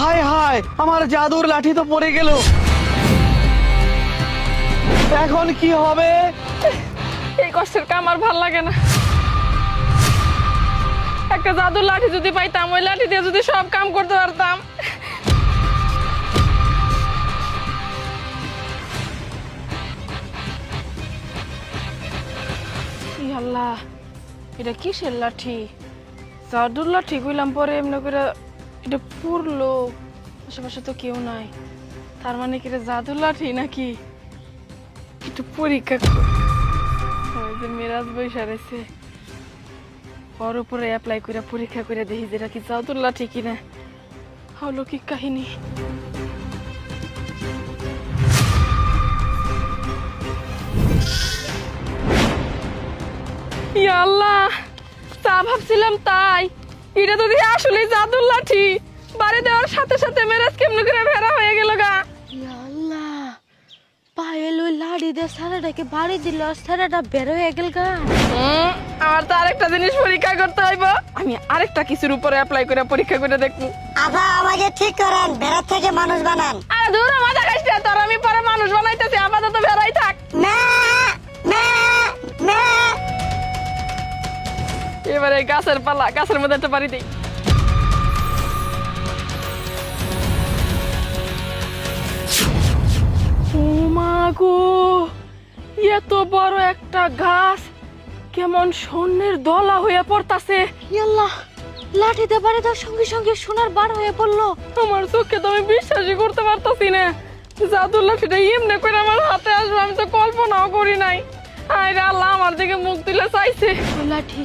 হায় হায়, আমার জাদুর লাঠি তো পড়ে গেল। এখন কি হবে? এই কষ্টের কাম আর ভাল লাগে না। একটা জাদুর লাঠি যদি পাইতাম, ওই লাঠি দিয়ে যদি সব কাম করতে পারতাম। ই আল্লাহ, এটা কিসের লাঠি? জাদুর লাঠি কইলাম, পরে এমনি করে এটা পড়লো। আশেপাশে তো কেউ নাই, তার মানে কি এটা জাদুর লাঠি নাকি? একটু পরীক্ষা ওই যে মেরাজ বৈশা রয়েছে, ওর উপরে অ্যাপ্লাই করে পরীক্ষা করে দেখি যেটা কি জাদুর লাঠি কিনা। অলৌকিক কাহিনী। ইয়া আল্লাহ, তা ভাবছিলাম তাই। এটা তো দেখি আসলে জাদুর লাঠি। বাড়ি দেওয়ার সাথে সাথে মেরাজ কেমন করে ভেড়া হয়ে গেল গা। আল্লাহ, পায়েল ওই লাড়ি দিয়ে সারাটাকে বাড়ি দিল, সারাটা বের হয়ে গেল গা। আমার তো আরেকটা জিনিস পরীক্ষা করতে হইব। আমি আরেকটা কিছুর উপরে অ্যাপ্লাই করে পরীক্ষা করে দেখবো। আবা আমাকে ঠিক করেন, ভেড়া থেকে মানুষ বানান। আরে দূর, মাথা খাইস না তোর। আমি পরে মানুষ বানাইতেছি, আপাতত ভেড়াই থাক। মা মা মা। এবারে গাছের পালা, গাছের মধ্যে একটা বাড়ি দিই। ও মা গো, এত বড় একটা গাছ কেমন স্বর্ণের দলা হয়ে পড়তাছে। আল্লাহ, লাঠি দিয়ে বাড়ি দেওয়ার সঙ্গে সঙ্গে সোনার বার হয়ে পড়লো। আমার চোখে তো আমি বিশ্বাসই করতে পারতাছি না। জাদুর লাঠিটা এমনি করে আমার হাতে আসবে, আমি তো কল্পনাও করি নাই। আরে আল্লাহ, আমার দিকে মুখ দিলে চাইছে। লাঠি